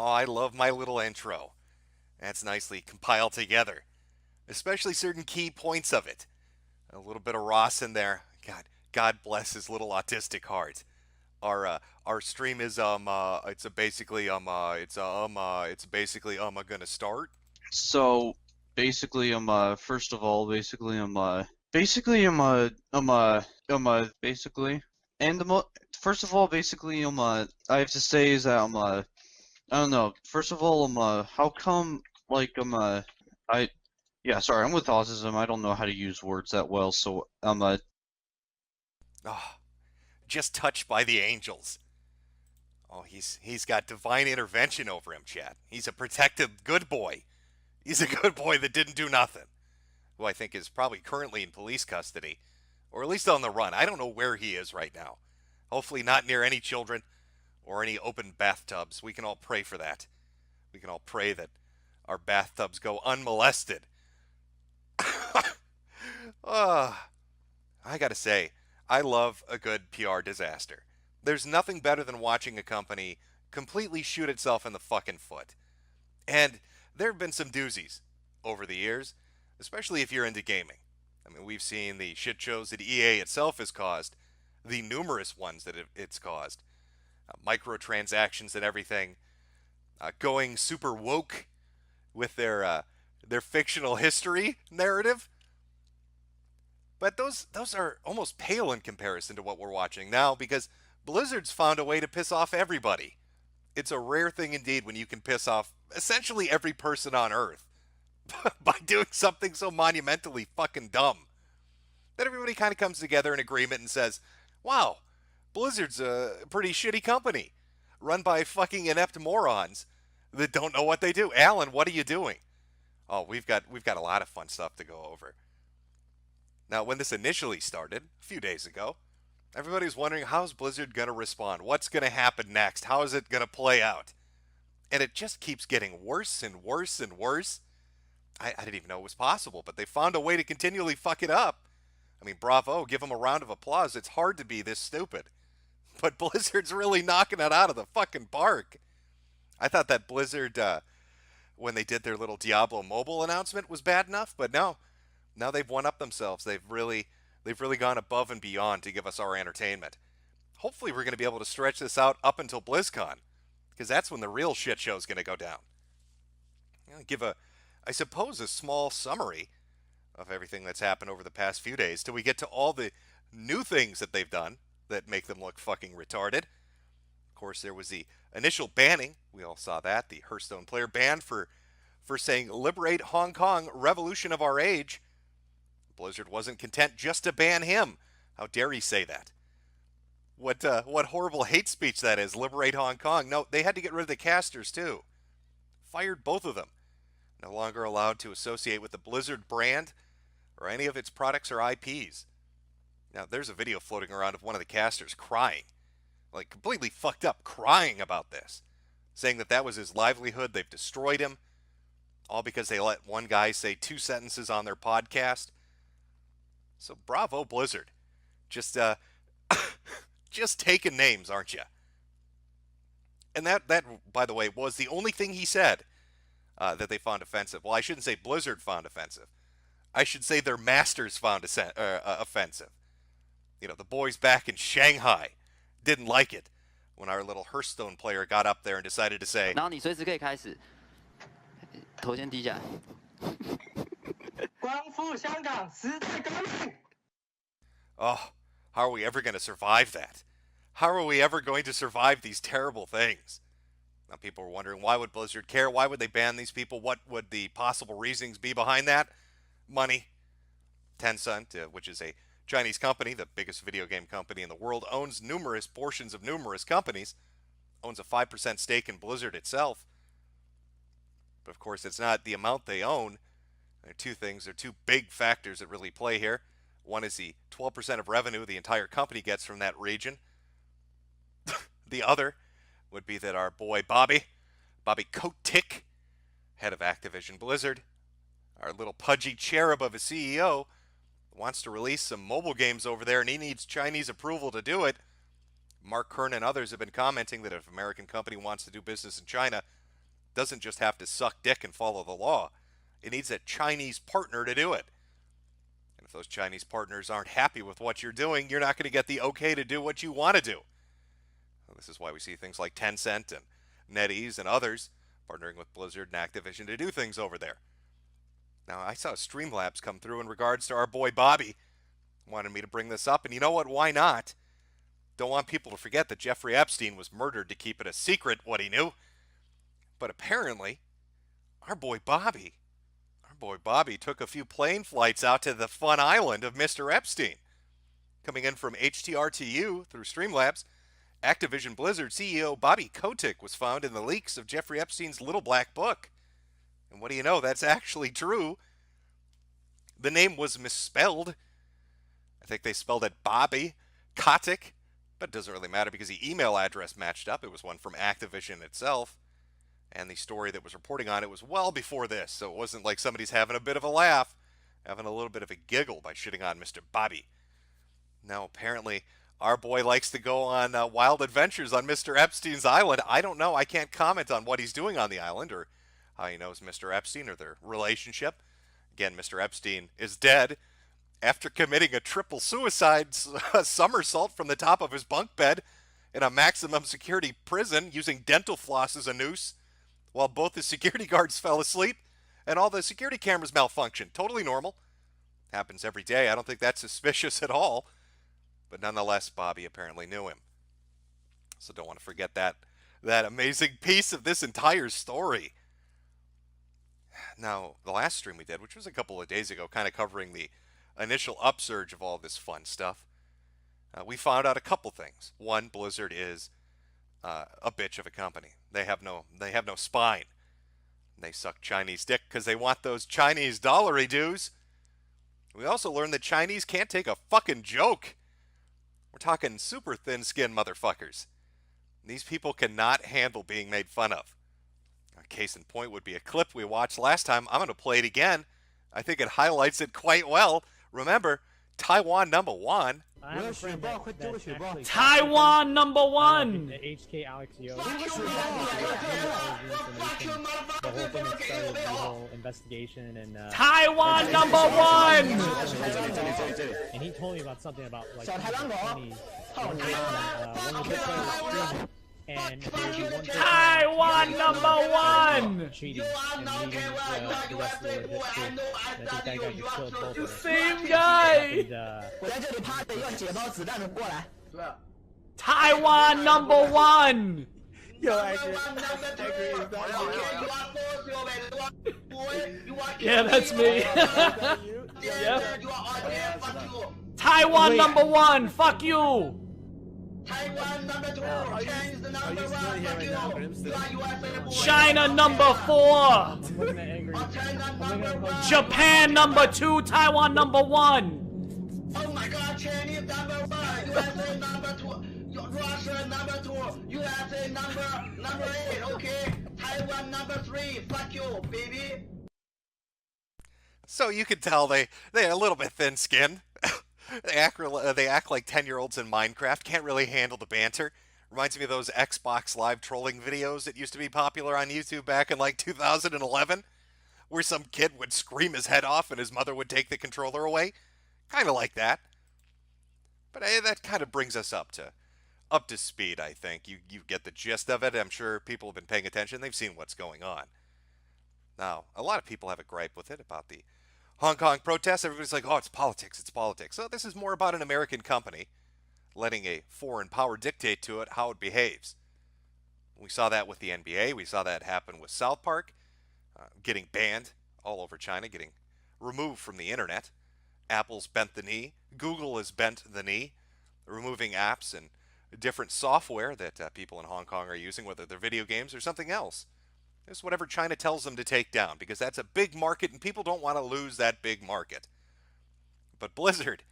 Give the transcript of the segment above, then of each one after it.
Oh, I love my little intro. That's nicely compiled together, especially certain key points of it. A little bit of Ross in there. God bless his little autistic heart. Our stream is it's a basically it's basically gonna start. So basically, first of all, basically, and first of all, basically, I have to say is that I don't know. First of all, how come, like, I, yeah, sorry, I'm with autism. I don't know how to use words that well, so, Oh, just touched by the angels. Oh, he's got divine intervention over him, Chad. He's a protected good boy. He's a good boy that didn't do nothing. Who I think is probably currently in police custody, or at least on the run. I don't know where he is right now. Hopefully, not near any children or any open bathtubs. We can all pray for that. We can all pray that our bathtubs go unmolested. uh, I gotta say, I love a good PR disaster. There's nothing better than watching a company completely shoot itself in the fucking foot. And there have been some doozies over the years, especially if you're into gaming. I mean, we've seen the shit shows that EA itself has caused, the numerous ones that it's caused, microtransactions and everything, going super woke with their fictional history narrative. But those are almost pale in comparison to what we're watching now because Blizzard's found a way to piss off everybody. It's a rare thing indeed when you can piss off essentially every person on Earth by doing something so monumentally fucking dumb that everybody kind of comes together in agreement and says, wow, Blizzard's a pretty shitty company run by fucking inept morons that don't know what they do. Alan, what are you doing? Oh, we've got a lot of fun stuff to go over. Now, when this initially started a few days ago, everybody was wondering how's Blizzard going to respond? What's going to happen next? How is it going to play out? And it just keeps getting worse and worse and worse. I didn't even know it was possible, but they found a way to continually fuck it up. I mean, bravo, give them a round of applause. It's hard to be this stupid. But Blizzard's really knocking it out of the fucking park. I thought that Blizzard, when they did their little Diablo mobile announcement, was bad enough, but no. Now they've one up themselves. They've really gone above and beyond to give us our entertainment. Hopefully we're going to be able to stretch this out up until BlizzCon, because that's when the real shit show is going to go down. Give I suppose, a small summary of everything that's happened over the past few days till we get to all the new things that they've done that make them look fucking retarded. Of course, there was the initial banning. We all saw that. The Hearthstone player banned for saying "Liberate Hong Kong, revolution of our age." Blizzard wasn't content just to ban him. How dare he say that? What horrible hate speech that is. Liberate Hong Kong. No, they had to get rid of the casters too. Fired both of them. No longer allowed to associate with the Blizzard brand or any of its products or IPs. Now, there's a video floating around of one of the casters crying, like completely fucked up, crying about this, saying that that was his livelihood. They've destroyed him, all because they let one guy say 2 sentences on their podcast. So bravo, Blizzard. Just just taking names, aren't you? And that by the way was the only thing he said that they found offensive. Well, I shouldn't say Blizzard found offensive. I should say their masters found offensive. You know, the boys back in Shanghai didn't like it when our little Hearthstone player got up there and decided to say, 然后你随时可以开始。头先低下。光复香港时代革命。oh, how are we ever going to survive that? How are we ever going to survive these terrible things? Now, people are wondering, why would Blizzard care? Why would they ban these people? What would the possible reasons be behind that? Money. Tencent, which is a Chinese company, the biggest video game company in the world, owns numerous portions of numerous companies, owns a 5% stake in Blizzard itself. But of course, it's not the amount they own. There are two things, there are two big factors that really play here. One is the 12% of revenue the entire company gets from that region. The other would be that our boy Bobby Kotick, head of Activision Blizzard, our little pudgy cherub of a CEO, wants to release some mobile games over there, and he needs Chinese approval to do it. Mark Kern and others have been commenting that if an American company wants to do business in China, doesn't just have to suck dick and follow the law. It needs a Chinese partner to do it. And if those Chinese partners aren't happy with what you're doing, you're not going to get the okay to do what you want to do. Well, this is why we see things like Tencent and NetEase and others partnering with Blizzard and Activision to do things over there. Now, I saw Streamlabs come through in regards to our boy Bobby. Wanted me to bring this up, and you know what? Why not? Don't want people to forget that Jeffrey Epstein was murdered to keep it a secret what he knew. But apparently, our boy Bobby took a few plane flights out to the fun island of Mr. Epstein. Coming in from HTRTU through Streamlabs, Activision Blizzard CEO Bobby Kotick was found in the leaks of Jeffrey Epstein's Little Black Book. And what do you know? That's actually true. The name was misspelled. I think they spelled it Bobby Kotick, but it doesn't really matter because the email address matched up. It was one from Activision itself. And the story that was reporting on it was well before this, so it wasn't like somebody's having a bit of a laugh, having a little bit of a giggle by shitting on Mr. Bobby. Now, apparently, our boy likes to go on wild adventures on Mr. Epstein's island. I don't know. I can't comment on what he's doing on the island or how he knows Mr. Epstein or their relationship. Again, Mr. Epstein is dead after committing a triple suicide somersault from the top of his bunk bed in a maximum security prison using dental floss as a noose while both the security guards fell asleep and all the security cameras malfunctioned. Totally normal. Happens every day. I don't think that's suspicious at all. But nonetheless, Bobby apparently knew him. So don't want to forget that amazing piece of this entire story. Now, the last stream we did, which was a couple of days ago, kind of covering the initial upsurge of all this fun stuff, we found out a couple things. One, Blizzard is a bitch of a company. They have no spine. They suck Chinese dick because they want those Chinese dollary dues. We also learned that Chinese can't take a fucking joke. We're talking super thin-skinned motherfuckers. These people cannot handle being made fun of. A case in point would be a clip we watched last time. I'm going to play it again. I think it highlights it quite well. Remember, Taiwan number one. Taiwan number one. HK Alex Yo. The whole thing that started the whole investigation and Taiwan number one. And he told me about something about like 2020 when we did play the stream and there would be one person Taiwan number one. cheating and leaving the rest of the legit group. And I think that guy just killed both of us. Same guy. Taiwan number one. Yeah, that's me. Yep. Taiwan number one. Fuck you. China number 4. Japan number 2. Taiwan number 1. Oh my God, Chinese number 1, USA number 2, Russia number 2, USA number 8, okay? Taiwan number 3, fuck you, baby. So you can tell they're a little bit thin-skinned. They act like 10-year-olds in Minecraft, can't really handle the banter. Reminds me of those Xbox Live trolling videos that used to be popular on YouTube back in like 2011, where some kid would scream his head off and his mother would take the controller away. Kind of like that. But that kind of brings us up to speed, I think. You get the gist of it. I'm sure people have been paying attention. They've seen what's going on. Now, a lot of people have a gripe with it about the Hong Kong protests. Everybody's like, oh, it's politics, it's politics. So this is more about an American company letting a foreign power dictate to it how it behaves. We saw that with the NBA. We saw that happen with South Park, getting banned all over China, getting removed from the internet. Apple's bent the knee. Google has bent the knee, removing apps and different software that people in Hong Kong are using, whether they're video games or something else. It's whatever China tells them to take down, because that's a big market and people don't want to lose that big market. But Blizzard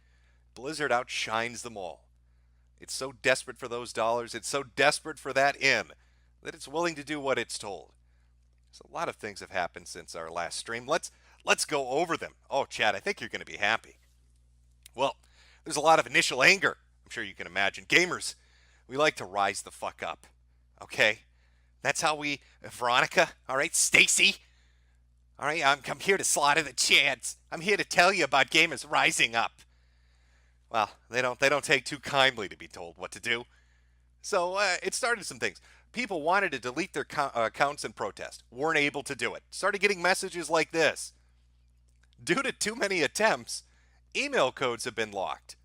outshines them all. It's so desperate for those dollars, it's so desperate for that in, that it's willing to do what it's told. So a lot of things have happened since our last stream. Let's go over them. Oh, Chad, I think you're going to be happy. Well, there's a lot of initial anger. I'm sure you can imagine. Gamers, we like to rise the fuck up. Okay? That's how we, Veronica, all right, Stacy, all right, I'm here to slaughter the chants. I'm here to tell you about gamers rising up. Well, they don't take too kindly to be told what to do. So it started some things. People wanted to delete their accounts in protest, weren't able to do it. Started getting messages like this. Due to too many attempts, email codes have been locked.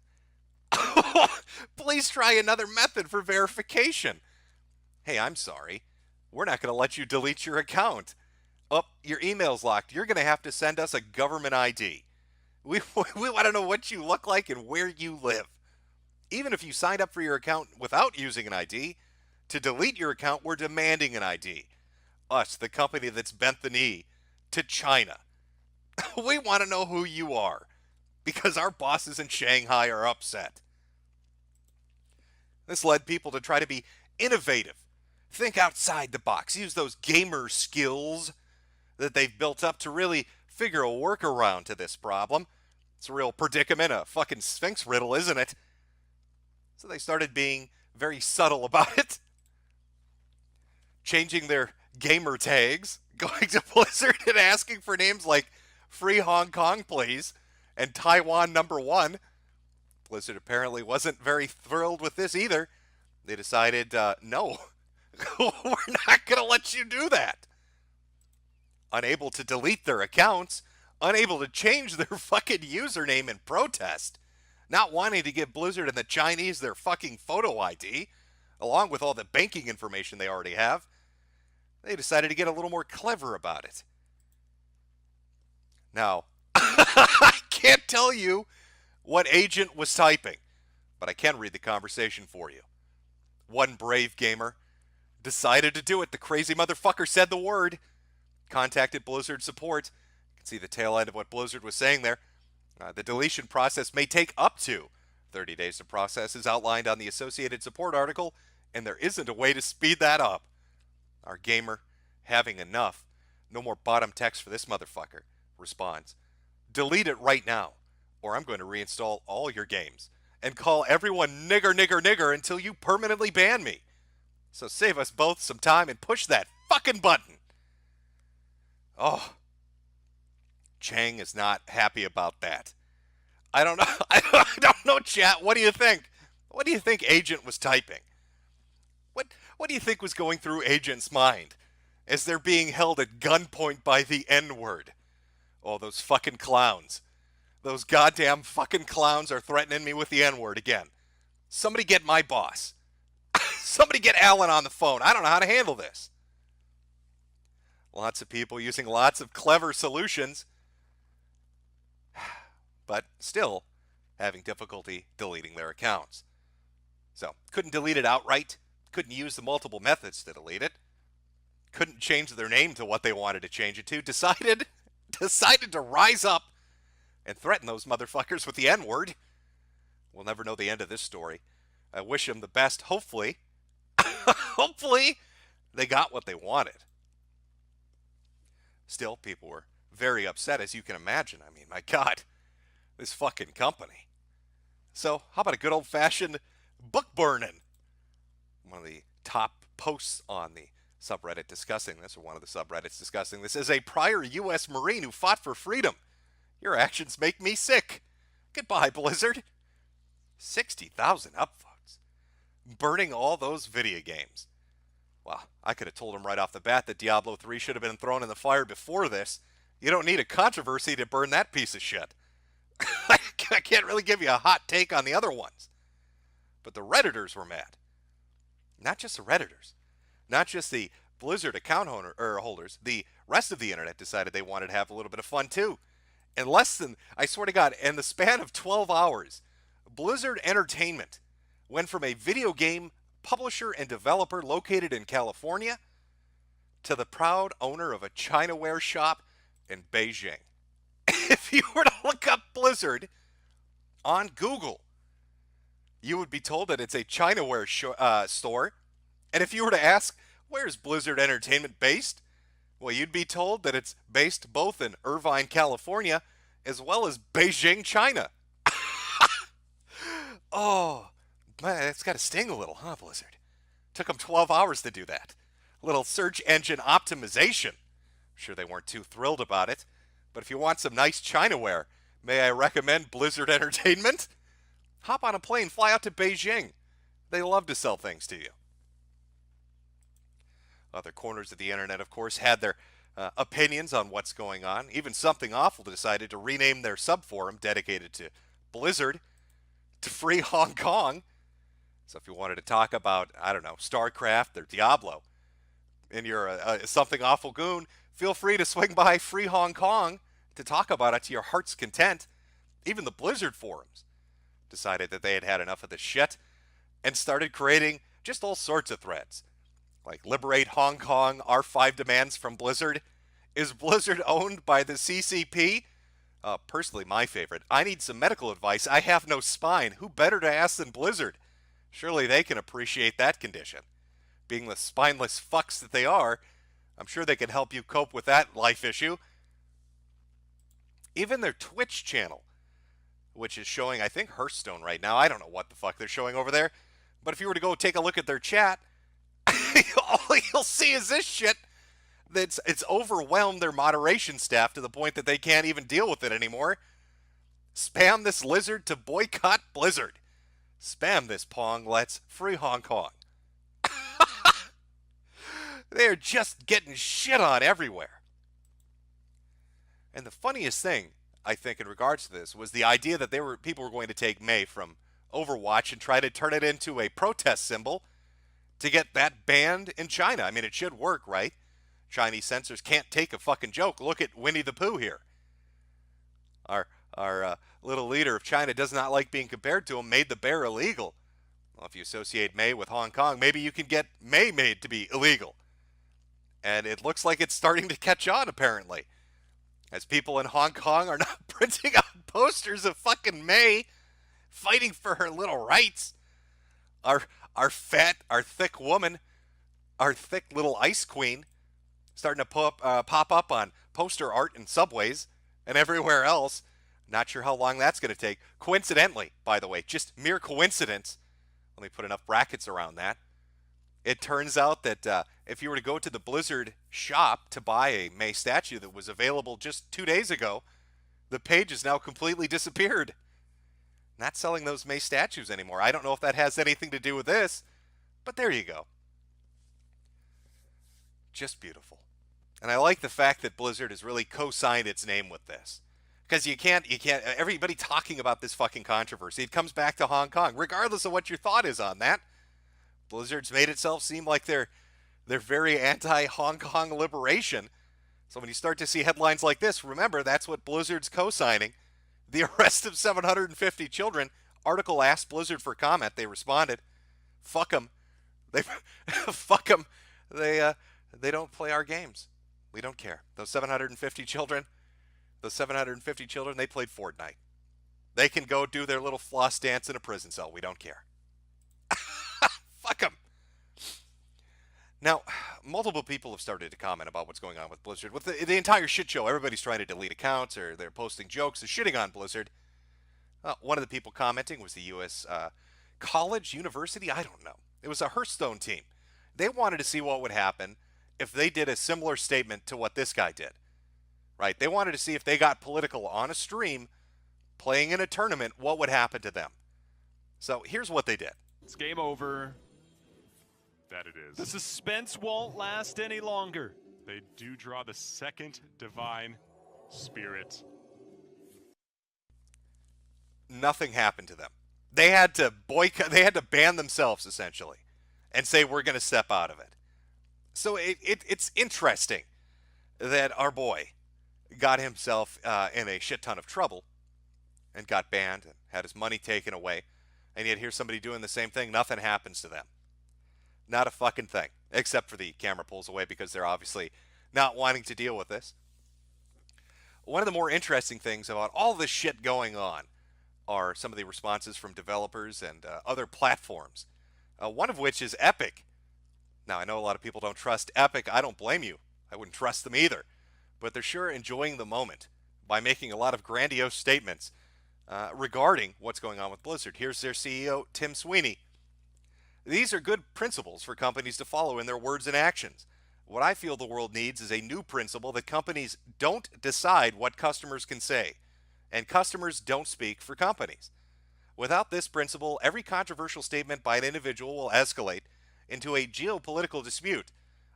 Please try another method for verification. Hey, I'm sorry. We're not going to let you delete your account. Oh, your email's locked. You're going to have to send us a government ID. We want to know what you look like and where you live. Even if you signed up for your account without using an ID, to delete your account, we're demanding an ID. Us, the company that's bent the knee to China. We want to know who you are, because our bosses in Shanghai are upset. This led people to try to be innovative, think outside the box, use those gamer skills that they've built up to really figure a workaround to this problem. It's a real predicament, a fucking Sphinx riddle, isn't it? So they started being very subtle about it, changing their gamer tags, going to Blizzard and asking for names like Free Hong Kong, please, and Taiwan #1. Blizzard apparently wasn't very thrilled with this either. They decided, no, we're not going to let you do that. Unable to delete their accounts, unable to change their fucking username in protest, not wanting to give Blizzard and the Chinese their fucking photo ID, along with all the banking information they already have, they decided to get a little more clever about it. Now, I can't tell you what agent was typing, but I can read the conversation for you. One brave gamer decided to do it. The crazy motherfucker said the word. Contacted Blizzard support. You can see the tail end of what Blizzard was saying there. The deletion process may take up to 30 days to process, is outlined on the Associated Support article, and there isn't a way to speed that up. Our gamer, having enough. No more bottom text for this motherfucker. Responds. Delete it right now, or I'm going to reinstall all your games and call everyone nigger, nigger, nigger until you permanently ban me. So save us both some time and push that fucking button. Oh, Chang is not happy about that. I don't know. I don't know, chat. What do you think? What do you think Agent was typing? What do you think was going through Agent's mind as they're being held at gunpoint by the N-word? Oh, those fucking clowns. Those goddamn fucking clowns are threatening me with the N-word again. Somebody get my boss. Somebody get Alan on the phone. I don't know how to handle this. Lots of people using lots of clever solutions, but still having difficulty deleting their accounts. So, couldn't delete it outright, couldn't use the multiple methods to delete it, couldn't change their name to what they wanted to change it to, decided to rise up and threaten those motherfuckers with the N-word. We'll never know the end of this story. I wish them the best. Hopefully they got what they wanted. Still, people were very upset, as you can imagine. I mean, my God, this fucking company. So, how about a good old-fashioned book burning? One of the top posts on the subreddit discussing this, or one of the subreddits discussing this, is a prior U.S. Marine who fought for freedom. Your actions make me sick. Goodbye, Blizzard. 60,000 upvotes. Burning all those video games. Well, I could have told him right off the bat that Diablo 3 should have been thrown in the fire before this. You don't need a controversy to burn that piece of shit. I can't really give you a hot take on the other ones. But the Redditors were mad. Not just the Redditors. Not just the Blizzard account holders. The rest of the internet decided they wanted to have a little bit of fun too. In less than, I swear to God, in the span of 12 hours, Blizzard Entertainment went from a video game publisher and developer located in California to the proud owner of a Chinaware shop in Beijing. If you were to look up Blizzard on Google, you would be told that it's a Chinaware store. And if you were to ask, where's Blizzard Entertainment based? Well, you'd be told that it's based both in Irvine, California, as well as Beijing, China. Oh, man, it's got to sting a little, huh, Blizzard? Took them 12 hours to do that. little search engine optimization. I'm sure they weren't too thrilled about it. But if you want some nice Chinaware, may I recommend Blizzard Entertainment? Hop on a plane, fly out to Beijing. They love to sell things to you. Other corners of the internet, of course, had their opinions on what's going on. Even Something Awful decided to rename their subforum dedicated to Blizzard to Free Hong Kong. So if you wanted to talk about, I don't know, StarCraft or Diablo, and you're a Something Awful goon, feel free to swing by Free Hong Kong to talk about it to your heart's content. Even the Blizzard forums decided that they had had enough of this shit and started creating just all sorts of threads. Like, liberate Hong Kong, our 5 demands from Blizzard. Is Blizzard owned by the CCP? Personally, my favorite. I need some medical advice. I have no spine. Who better to ask than Blizzard? Surely they can appreciate that condition. Being the spineless fucks that they are, I'm sure they can help you cope with that life issue. Even their Twitch channel, which is showing, I think, Hearthstone right now. I don't know what the fuck they're showing over there. But if you were to go take a look at their chat, all you'll see is this shit. It's overwhelmed their moderation staff to the point that they can't even deal with it anymore. Spam this lizard to boycott Blizzard. Spam this Pong, let's free Hong Kong. They're just getting shit on everywhere. And the funniest thing, I think, in regards to this was the idea that people were going to take Mei from Overwatch and try to turn it into a protest symbol to get that banned in China. I mean, it should work, right? Chinese censors can't take a fucking joke. Look at Winnie the Pooh here. Our little leader of China does not like being compared to him, made the bear illegal. Well, if you associate Mei with Hong Kong, maybe you can get Mei made to be illegal. And it looks like it's starting to catch on, apparently. As people in Hong Kong are now printing out posters of fucking Mei fighting for her little rights. Our thick woman, our thick little ice queen, starting to pop up on poster art in subways and everywhere else. Not sure how long that's going to take. Coincidentally, by the way, just mere coincidence. Let me put enough brackets around that. It turns out that if you were to go to the Blizzard shop to buy a Mei statue that was available just 2 days ago, the page has now completely disappeared. Not selling those Mei statues anymore. I don't know if that has anything to do with this, but there you go. Just beautiful. And I like the fact that Blizzard has really co-signed its name with this. Because you can't, everybody talking about this fucking controversy, it comes back to Hong Kong, regardless of what your thought is on that. Blizzard's made itself seem like they're very anti-Hong Kong liberation. So when you start to see headlines like this, remember, that's what Blizzard's co-signing. The arrest of 750 children. Article asked Blizzard for comment. They responded, fuck them. Fuck them. They don't play our games. We don't care. Those 750 children, they played Fortnite. They can go do their little floss dance in a prison cell. We don't care. Fuck them. Now, multiple people have started to comment about what's going on with Blizzard. With the entire shit show, everybody's trying to delete accounts or they're posting jokes and shitting on Blizzard. One of the people commenting was the U.S. College, university, I don't know. It was a Hearthstone team. They wanted to see what would happen if they did a similar statement to what this guy did. Right? They wanted to see if they got political on a stream, playing in a tournament, what would happen to them. So here's what they did. It's game over. That it is. The suspense won't last any longer. They do draw the second divine spirit. Nothing happened to them. They had to boycott, they had to ban themselves, essentially, and say, we're going to step out of it. So it's interesting that our boy got himself in a shit ton of trouble and got banned and had his money taken away, and yet here's somebody doing the same thing. Nothing happens to them. Not a fucking thing, except for the camera pulls away because they're obviously not wanting to deal with this. One of the more interesting things about all this shit going on are some of the responses from developers and other platforms, one of which is Epic. Now, I know a lot of people don't trust Epic. I don't blame you. I wouldn't trust them either. But they're sure enjoying the moment by making a lot of grandiose statements regarding what's going on with Blizzard. Here's their CEO, Tim Sweeney. These are good principles for companies to follow in their words and actions. What I feel the world needs is a new principle that companies don't decide what customers can say, and customers don't speak for companies. Without this principle, every controversial statement by an individual will escalate into a geopolitical dispute.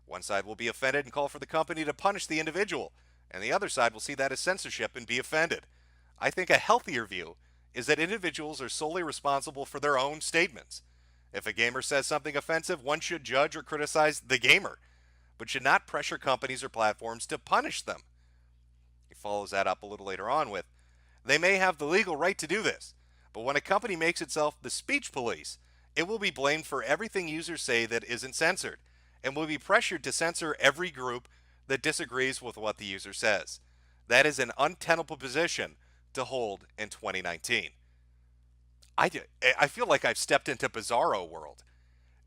One side will be offended and call for the company to punish the individual, and the other side will see that as censorship and be offended. I think a healthier view is that individuals are solely responsible for their own statements. If a gamer says something offensive, one should judge or criticize the gamer, but should not pressure companies or platforms to punish them. He follows that up a little later on with, they may have the legal right to do this, but when a company makes itself the speech police, it will be blamed for everything users say that isn't censored, and will be pressured to censor every group that disagrees with what the user says. That is an untenable position to hold in 2019. I feel like I've stepped into Bizarro world.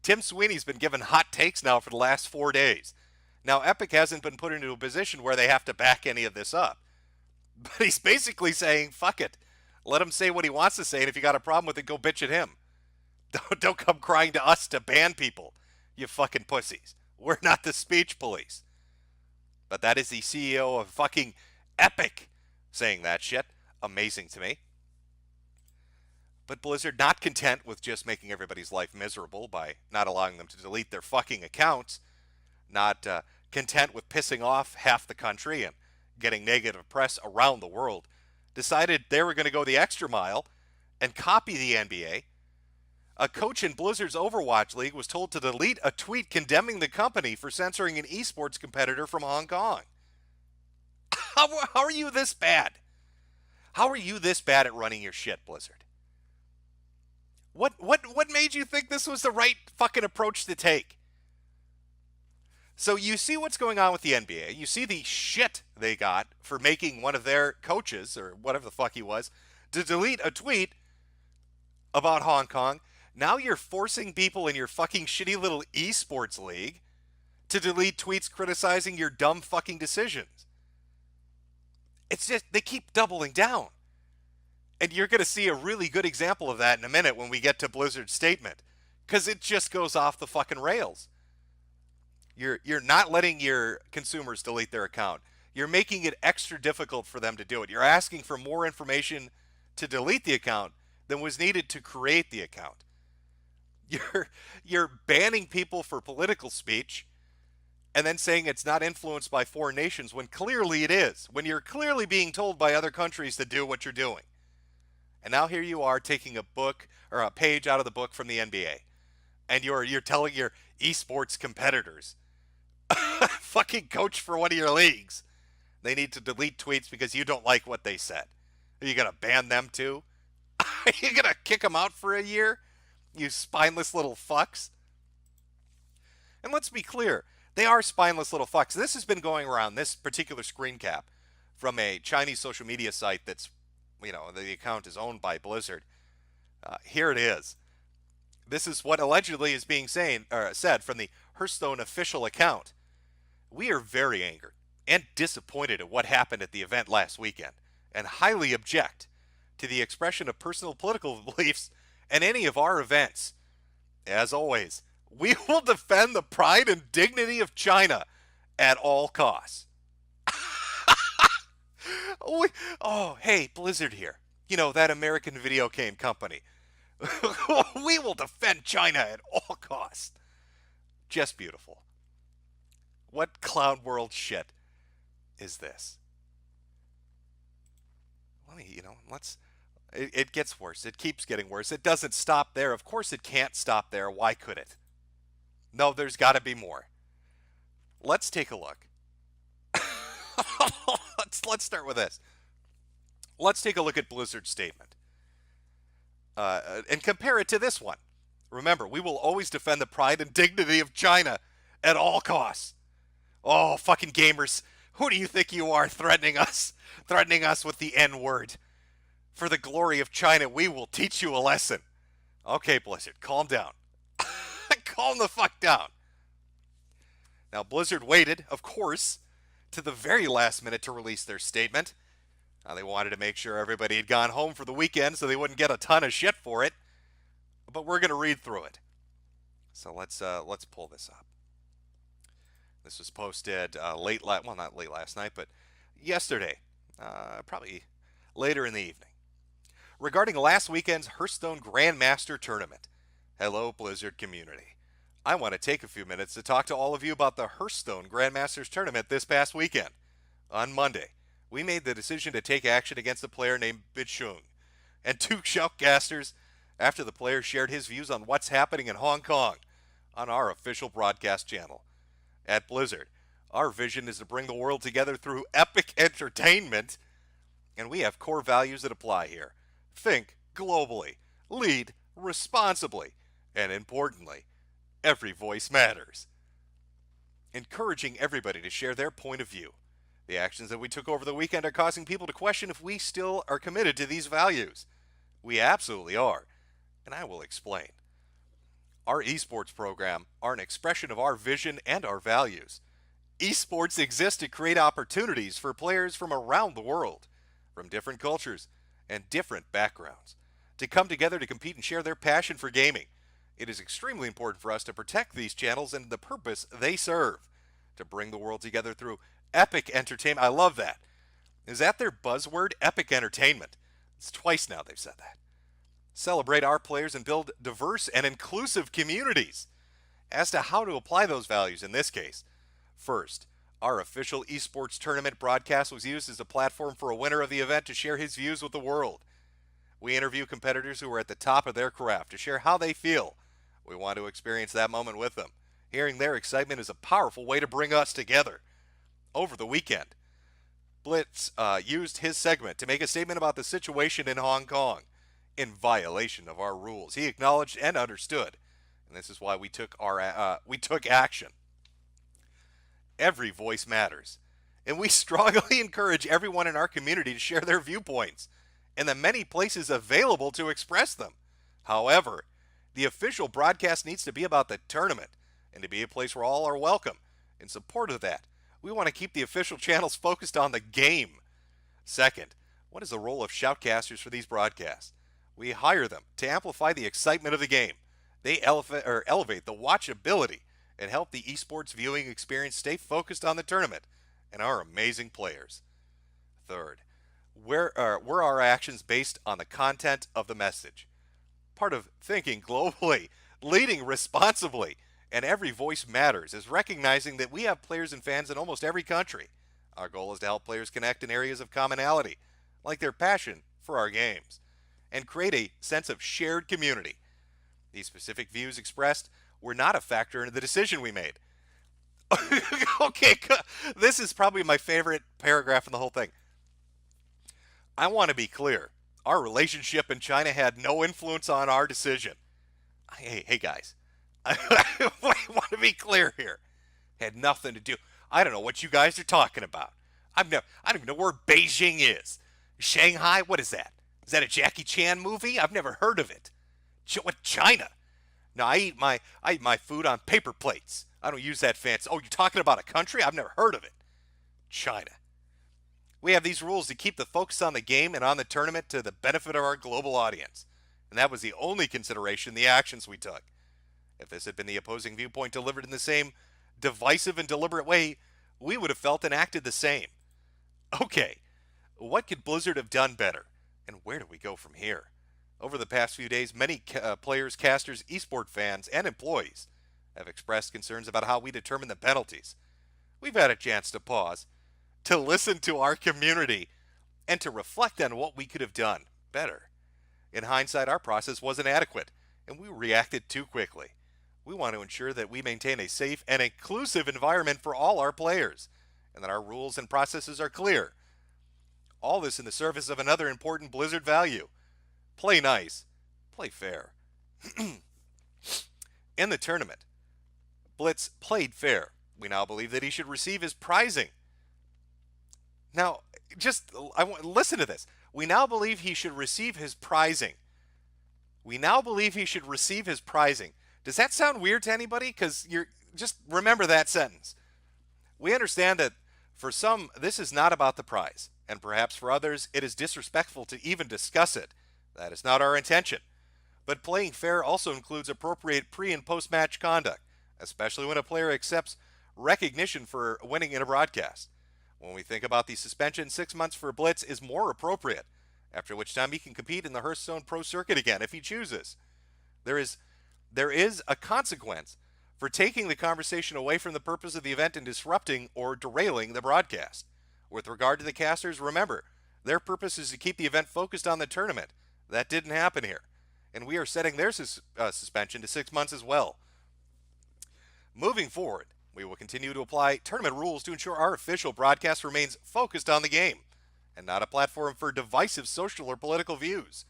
Tim Sweeney's been given hot takes now for the last 4 days. Now, Epic hasn't been put into a position where they have to back any of this up. But he's basically saying, fuck it. Let him say what he wants to say, and if you got a problem with it, go bitch at him. Don't come crying to us to ban people, you fucking pussies. We're not the speech police. But that is the CEO of fucking Epic saying that shit. Amazing to me. But Blizzard, not content with just making everybody's life miserable by not allowing them to delete their fucking accounts, not content with pissing off half the country and getting negative press around the world, decided they were going to go the extra mile and copy the NBA. A coach in Blizzard's Overwatch League was told to delete a tweet condemning the company for censoring an esports competitor from Hong Kong. How are you this bad? How are you this bad at running your shit, Blizzard? What made you think this was the right fucking approach to take? So you see what's going on with the NBA. You see the shit they got for making one of their coaches, or whatever the fuck he was, to delete a tweet about Hong Kong. Now you're forcing people in your fucking shitty little esports league to delete tweets criticizing your dumb fucking decisions. It's just, they keep doubling down. And you're going to see a really good example of that in a minute when we get to Blizzard's statement. Because it just goes off the fucking rails. You're not letting your consumers delete their account. You're making it extra difficult for them to do it. You're asking for more information to delete the account than was needed to create the account. You're banning people for political speech and then saying it's not influenced by foreign nations when clearly it is. When you're clearly being told by other countries to do what you're doing. And now here you are taking a book or a page out of the book from the NBA. And you're telling your esports competitors, fucking coach for one of your leagues, they need to delete tweets because you don't like what they said. Are you going to ban them too? Are you going to kick them out for a year? You spineless little fucks. And let's be clear, they are spineless little fucks. This has been going around, this particular screen cap, from a Chinese social media site that's, the account is owned by Blizzard. Here it is. This is what allegedly is being said from the Hearthstone official account. We are very angered and disappointed at what happened at the event last weekend, and highly object to the expression of personal political beliefs at any of our events. As always, we will defend the pride and dignity of China at all costs. Hey, Blizzard here. That American video game company. We will defend China at all costs. Just beautiful. What clown world shit is this? It gets worse. It keeps getting worse. It doesn't stop there. Of course it can't stop there. Why could it? No, there's got to be more. Let's take a look. Let's start with this. Let's take a look at Blizzard's statement and compare it to this one. Remember, we will always defend the pride and dignity of China at all costs. Oh, fucking gamers, who do you think you are threatening us with the N-word? For the glory of China, we will teach you a lesson. Okay, Blizzard, calm down. Calm the fuck down. Now, Blizzard waited, of course, to the very last minute to release their statement. Now, they wanted to make sure everybody had gone home for the weekend so they wouldn't get a ton of shit for it. But we're going to read through it. So let's pull this up. This was posted not late last night, but yesterday, probably later in the evening. Regarding last weekend's Hearthstone Grandmaster Tournament. Hello, Blizzard community. I want to take a few minutes to talk to all of you about the Hearthstone Grandmasters Tournament this past weekend. On Monday, we made the decision to take action against a player named Bichung and two shoutcasters after the player shared his views on what's happening in Hong Kong on our official broadcast channel. At Blizzard, our vision is to bring the world together through epic entertainment, and we have core values that apply here. Think globally, lead responsibly, and importantly, every voice matters. Encouraging everybody to share their point of view. The actions that we took over the weekend are causing people to question if we still are committed to these values. We absolutely are, and I will explain. Our esports program are an expression of our vision and our values. Esports exist to create opportunities for players from around the world, from different cultures and different backgrounds, to come together to compete and share their passion for gaming. It is extremely important for us to protect these channels and the purpose they serve, to bring the world together through epic entertainment. I love that. Is that their buzzword? Epic entertainment. It's twice now they've said that. Celebrate our players and build diverse and inclusive communities. As to how to apply those values in this case, first, our official esports tournament broadcast was used as a platform for a winner of the event to share his views with the world. We interview competitors who are at the top of their craft to share how they feel. We want to experience that moment with them. Hearing their excitement is a powerful way to bring us together. Over the weekend, Blitz used his segment to make a statement about the situation in Hong Kong in violation of our rules. He acknowledged and understood, and this is why we took action. Every voice matters, and we strongly encourage everyone in our community to share their viewpoints and the many places available to express them. However, the official broadcast needs to be about the tournament and to be a place where all are welcome. In support of that, we want to keep the official channels focused on the game. Second, what is the role of shoutcasters for these broadcasts? We hire them to amplify the excitement of the game. They elevate the watchability and help the esports viewing experience stay focused on the tournament and our amazing players. Third, were our actions based on the content of the message? Part of thinking globally, leading responsibly, and every voice matters is recognizing that we have players and fans in almost every country. Our goal is to help players connect in areas of commonality, like their passion for our games, and create a sense of shared community. These specific views expressed were not a factor in the decision we made. Okay, this is probably my favorite paragraph in the whole thing. I want to be clear. Our relationship in China had no influence on our decision. Hey guys, I want to be clear here. Had nothing to do. I don't know what you guys are talking about. I don't even know where Beijing is. Shanghai? What is that? Is that a Jackie Chan movie? I've never heard of it. What, China? No, I eat my food on paper plates. I don't use that fancy. Oh, you're talking about a country? I've never heard of it. China. We have these rules to keep the focus on the game and on the tournament to the benefit of our global audience. And that was the only consideration, the actions we took. If this had been the opposing viewpoint delivered in the same divisive and deliberate way, we would have felt and acted the same. Okay, what could Blizzard have done better? And where do we go from here? Over the past few days, many players, casters, esport fans, and employees have expressed concerns about how we determine the penalties. We've had a chance to pause, to listen to our community, and to reflect on what we could have done better. In hindsight, our process wasn't adequate, and we reacted too quickly. We want to ensure that we maintain a safe and inclusive environment for all our players, and that our rules and processes are clear. All this in the service of another important Blizzard value. Play nice. Play fair. In the tournament, Blitz played fair. We now believe that he should receive his prizing. Now, listen to this. We now believe he should receive his prizing. We now believe he should receive his prizing. Does that sound weird to anybody? Because just remember that sentence. We understand that for some, this is not about the prize, and perhaps for others, it is disrespectful to even discuss it. That is not our intention. But playing fair also includes appropriate pre- and post-match conduct, especially when a player accepts recognition for winning in a broadcast. When we think about the suspension, 6 months for Blitz is more appropriate, after which time he can compete in the Hearthstone Pro Circuit again if he chooses. There is a consequence for taking the conversation away from the purpose of the event and disrupting or derailing the broadcast. With regard to the casters, remember, their purpose is to keep the event focused on the tournament. That didn't happen here. And we are setting their suspension to 6 months as well. Moving forward, we will continue to apply tournament rules to ensure our official broadcast remains focused on the game and not a platform for divisive social or political views.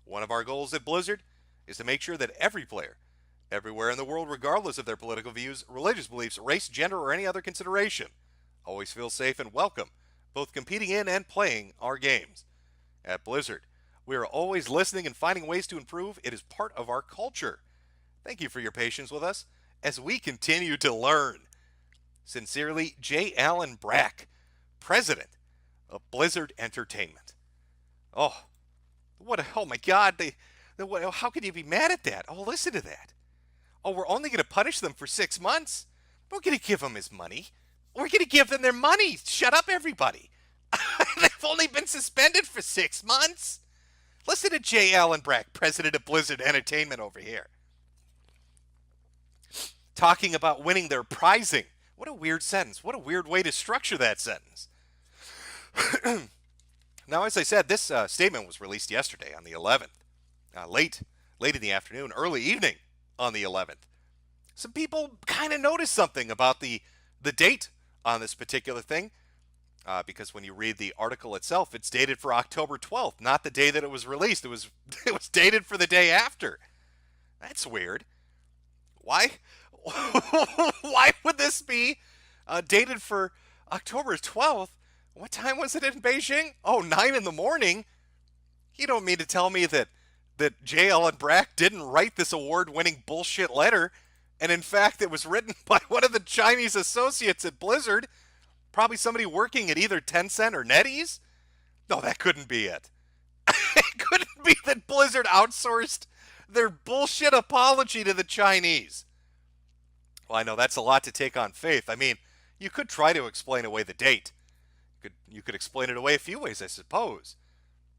One of our goals at Blizzard is to make sure that every player, everywhere in the world, regardless of their political views, religious beliefs, race, gender, or any other consideration, always feels safe and welcome, both competing in and playing our games. At Blizzard, we are always listening and finding ways to improve. It is part of our culture. Thank you for your patience with us as we continue to learn. Sincerely, J. Allen Brack, President of Blizzard Entertainment. Oh my God, how could you be mad at that? Oh, listen to that. Oh, we're only going to punish them for 6 months. We're going to give them his money. We're going to give them their money. Shut up, everybody. They've only been suspended for 6 months. Listen to J. Allen Brack, President of Blizzard Entertainment over here, talking about winning their prizing. What a weird sentence. What a weird way to structure that sentence. Now, as I said, this statement was released yesterday on the 11th, late in the afternoon, early evening on the 11th. Some people kind of noticed something about the date on this particular thing, because when you read the article itself, it's dated for October 12th, not the day that it was released. It was dated for the day after. That's weird. Why? Why would this be dated for October 12th? What time was it in Beijing? Oh, 9 in the morning? You don't mean to tell me that J. Allen Brack didn't write this award-winning bullshit letter, and in fact it was written by one of the Chinese associates at Blizzard, probably somebody working at either Tencent or NetEase? No, that couldn't be it. It couldn't be that Blizzard outsourced their bullshit apology to the Chinese. Well, I know that's a lot to take on faith. I mean, you could try to explain away the date. You could explain it away a few ways, I suppose.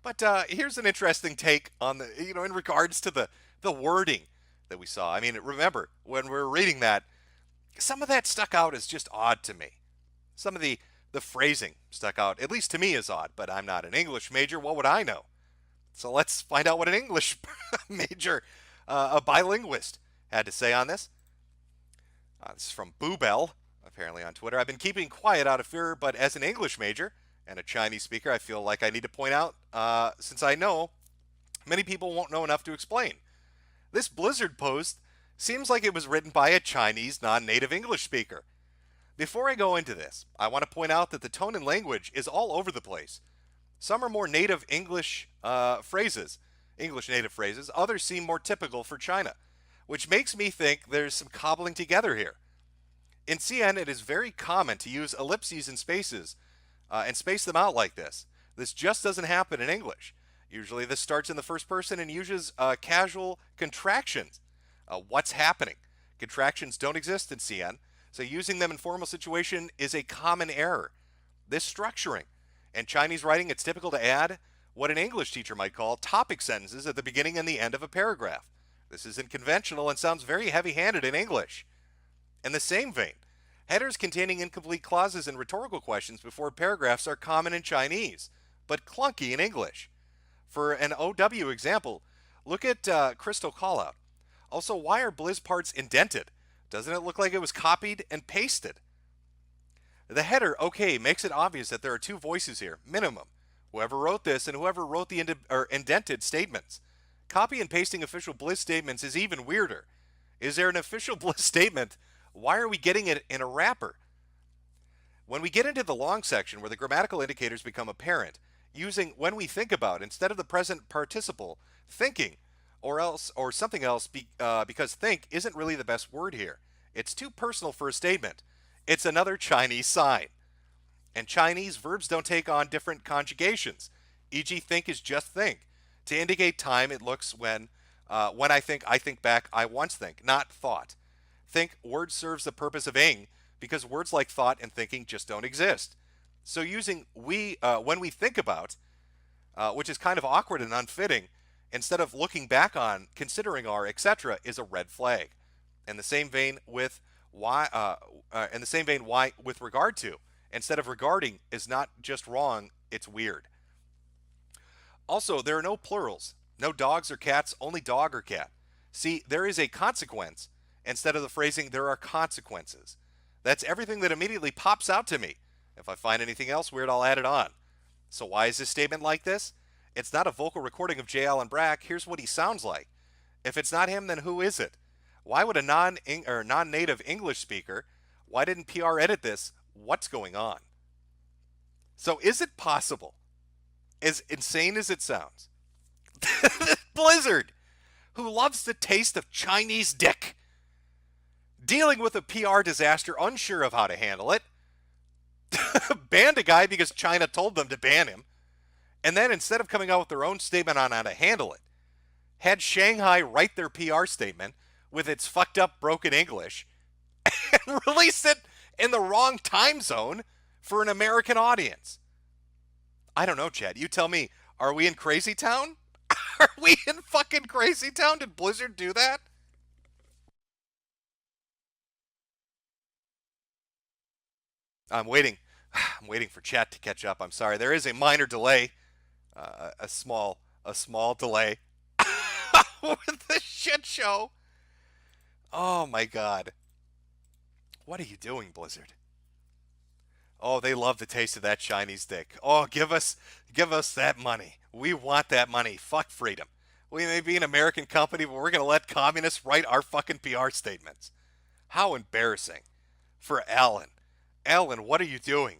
But here's an interesting take on in regards to the wording that we saw. I mean, remember, when we were reading that, some of that stuck out as just odd to me. Some of the phrasing stuck out, at least to me, as odd, but I'm not an English major. What would I know? So let's find out what an English major, a bilinguist, had to say on this. This is from Boobell, apparently on Twitter. I've been keeping quiet out of fear, but as an English major and a Chinese speaker, I feel like I need to point out, since I know many people won't know enough to explain. This Blizzard post seems like it was written by a Chinese non-native English speaker. Before I go into this, I want to point out that the tone and language is all over the place. Some are more native English phrases, English native phrases. Others seem more typical for China, which makes me think there's some cobbling together here. In CN, it is very common to use ellipses and spaces and space them out like this. This just doesn't happen in English. Usually this starts in the first person and uses casual contractions. What's happening? Contractions don't exist in CN, so using them in formal situation is a common error. This structuring. In Chinese writing, it's typical to add what an English teacher might call topic sentences at the beginning and the end of a paragraph. This isn't conventional and sounds very heavy-handed in English. In the same vein, headers containing incomplete clauses and rhetorical questions before paragraphs are common in Chinese, but clunky in English. For an OW example, look at Crystal Callout. Also, why are Blizz parts indented? Doesn't it look like it was copied and pasted? The header, okay, makes it obvious that there are two voices here, minimum. Whoever wrote this and whoever wrote the indented statements. Copy and pasting official Blizz statements is even weirder. Is there an official Blizz statement? Why are we getting it in a wrapper? When we get into the long section where the grammatical indicators become apparent, using when we think about instead of the present participle, thinking, or something else because think isn't really the best word here. It's too personal for a statement. It's another Chinese sign. And Chinese verbs don't take on different conjugations. E.g., think is just think. To indicate time, it looks when I think back, I once think, not thought. Think word serves the purpose of ing, because words like thought and thinking just don't exist. So using when we think about, which is kind of awkward and unfitting, instead of looking back on, considering our, etc., is a red flag. In the same vein with why with regard to, instead of regarding, is not just wrong, it's weird. Also, there are no plurals, no dogs or cats, only dog or cat. See, there is a consequence instead of the phrasing there are consequences. That's everything that immediately pops out to me. If I find anything else weird, I'll add it on. So why is this statement like this? It's not a vocal recording of J. Allen Brack. Here's what he sounds like. If it's not him, then who is it? Why would a non-native English speaker, why didn't PR edit this? What's going on? So is it possible, as insane as it sounds, Blizzard, who loves the taste of Chinese dick, dealing with a PR disaster, unsure of how to handle it, banned a guy because China told them to ban him, and then instead of coming out with their own statement on how to handle it, had Shanghai write their PR statement with its fucked up broken English and release it in the wrong time zone for an American audience. I don't know, Chad. You tell me, are we in Crazy Town? Are we in fucking Crazy Town? Did Blizzard do that? I'm waiting. I'm waiting for chat to catch up. I'm sorry. There is a minor delay. A small delay with this shit show. Oh my god. What are you doing, Blizzard? Oh, they love the taste of that Chinese dick. Oh, give us that money. We want that money. Fuck freedom. We may be an American company, but we're going to let communists write our fucking PR statements. How embarrassing. For Alan. Alan, what are you doing?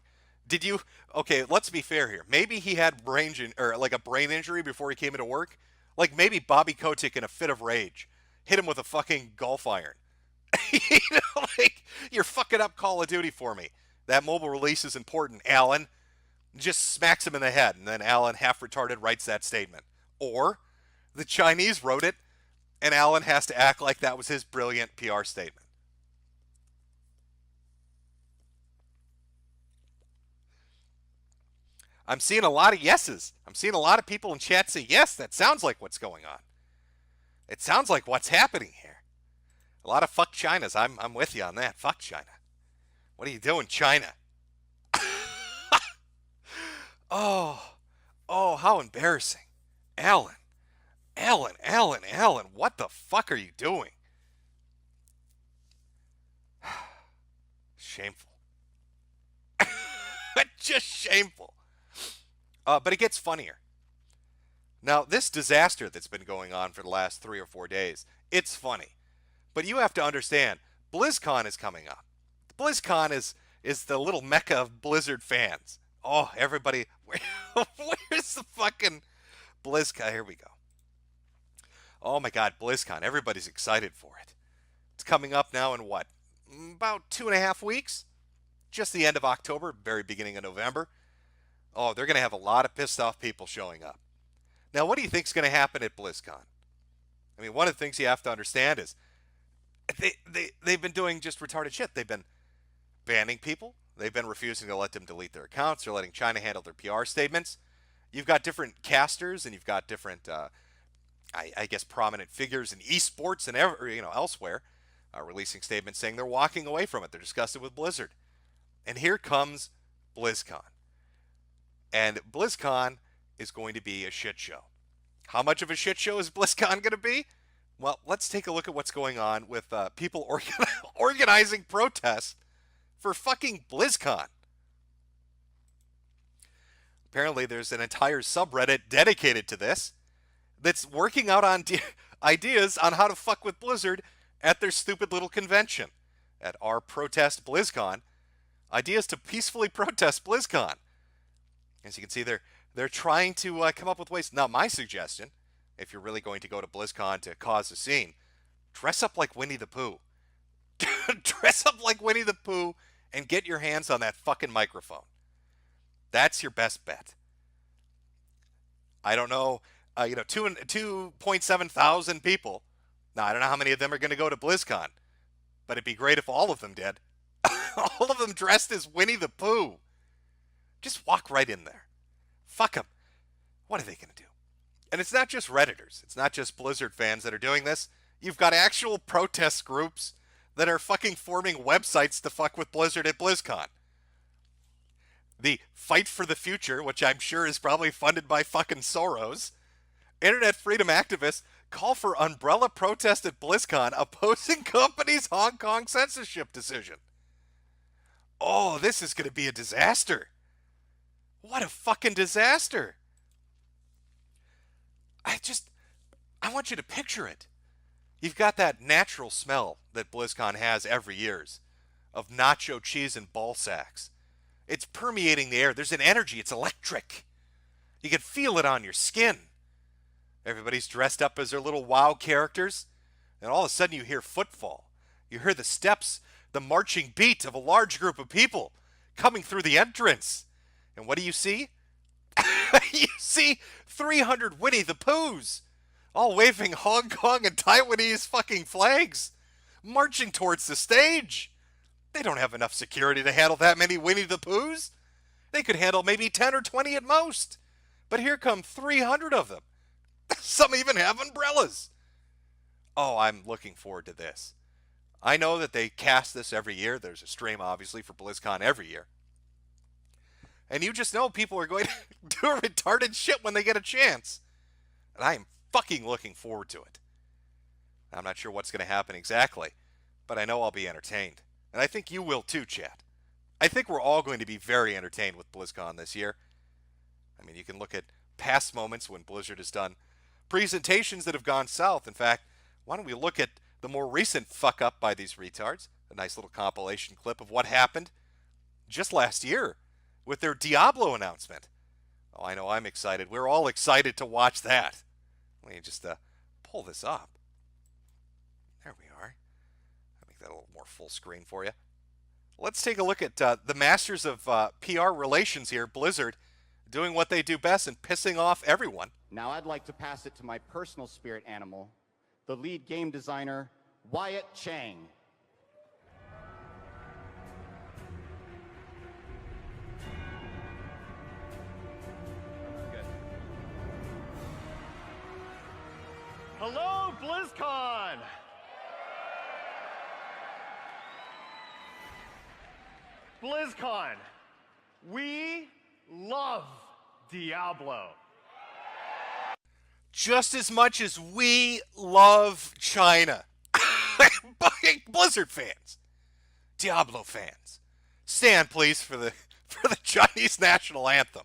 Did you... Okay, let's be fair here. Maybe he had a brain injury before he came into work. Like maybe Bobby Kotick in a fit of rage hit him with a fucking golf iron. You know, like, you're fucking up Call of Duty for me. That mobile release is important, Alan. Just smacks him in the head, and then Alan, half retarded, writes that statement. Or the Chinese wrote it, and Alan has to act like that was his brilliant PR statement. I'm seeing a lot of yeses. I'm seeing a lot of people in chat say, yes, that sounds like what's going on. It sounds like what's happening here. A lot of fuck Chinas. I'm with you on that. Fuck China. What are you doing, China? Oh, how embarrassing. Alan, what the fuck are you doing? Shameful. Just shameful. But it gets funnier. Now, this disaster that's been going on for the last 3 or 4 days, it's funny. But you have to understand, BlizzCon is coming up. BlizzCon is the little mecca of Blizzard fans. Oh, everybody, where's the fucking BlizzCon? Here we go. Oh my God, BlizzCon. Everybody's excited for it. It's coming up now in what? About 2.5 weeks? Just the end of October, very beginning of November. Oh, they're going to have a lot of pissed off people showing up. Now, what do you think is going to happen at BlizzCon? I mean, one of the things you have to understand is they've been doing just retarded shit. They've been banning people. They've been refusing to let them delete their accounts. They're letting China handle their PR statements. You've got different casters, and you've got different, I guess, prominent figures in esports and elsewhere, releasing statements saying they're walking away from it. They're disgusted with Blizzard. And here comes BlizzCon. And BlizzCon is going to be a shit show. How much of a shit show is BlizzCon going to be? Well, let's take a look at what's going on with people organizing protests for fucking BlizzCon. Apparently, there's an entire subreddit dedicated to this that's working out on ideas on how to fuck with Blizzard at their stupid little convention. At our protest BlizzCon, ideas to peacefully protest BlizzCon. As you can see, they're trying to come up with ways. Now, my suggestion, if you're really going to go to BlizzCon to cause a scene, dress up like Winnie the Pooh. Dress up like Winnie the Pooh and get your hands on that fucking microphone. That's your best bet. I don't know, 2.7 thousand people. Now, I don't know how many of them are going to go to BlizzCon, but it'd be great if all of them did. All of them dressed as Winnie the Pooh. Just walk right in there. Fuck them. What are they going to do? And it's not just Redditors. It's not just Blizzard fans that are doing this. You've got actual protest groups that are fucking forming websites to fuck with Blizzard at BlizzCon. The Fight for the Future, which I'm sure is probably funded by fucking Soros. Internet freedom activists call for umbrella protest at BlizzCon opposing company's Hong Kong censorship decision. Oh, this is going to be a disaster. What a fucking disaster. I want you to picture it. You've got that natural smell that BlizzCon has every year of nacho cheese and ball sacks. It's permeating the air. There's an energy. It's electric. You can feel it on your skin. Everybody's dressed up as their little WoW characters. And all of a sudden you hear footfall. You hear the steps, the marching beat of a large group of people coming through the entrance. And what do you see? You see 300 Winnie the Poohs, all waving Hong Kong and Taiwanese fucking flags, marching towards the stage. They don't have enough security to handle that many Winnie the Poohs. They could handle maybe 10 or 20 at most. But here come 300 of them. Some even have umbrellas. Oh, I'm looking forward to this. I know that they cast this every year. There's a stream, obviously, for BlizzCon every year. And you just know people are going to do retarded shit when they get a chance. And I am fucking looking forward to it. I'm not sure what's going to happen exactly, but I know I'll be entertained. And I think you will too, chat. I think we're all going to be very entertained with BlizzCon this year. I mean, you can look at past moments when Blizzard has done presentations that have gone south. In fact, why don't we look at the more recent fuck up by these retards? A nice little compilation clip of what happened just last year with their Diablo announcement. Oh, I know I'm excited. We're all excited to watch that. Let me just pull this up. There we are. I'll make that a little more full screen for you. Let's take a look at the masters of PR relations here, Blizzard, doing what they do best and pissing off everyone. Now I'd like to pass it to my personal spirit animal, the lead game designer, Wyatt Chang. Hello, BlizzCon! BlizzCon, we love Diablo. Just as much as we love China. Fucking Blizzard fans. Diablo fans. Stand, please, for the Chinese national anthem.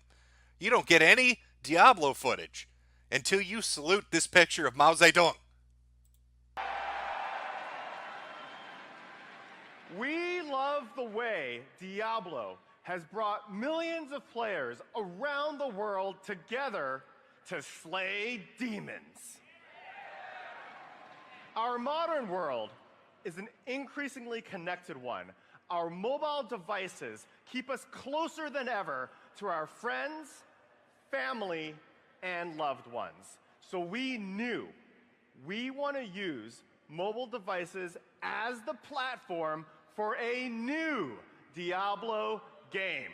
You don't get any Diablo footage until you salute this picture of Mao Zedong. We love the way Diablo has brought millions of players around the world together to slay demons. Our modern world is an increasingly connected one. Our mobile devices keep us closer than ever to our friends, family, and loved ones. So we knew we want to use mobile devices as the platform for a new Diablo game.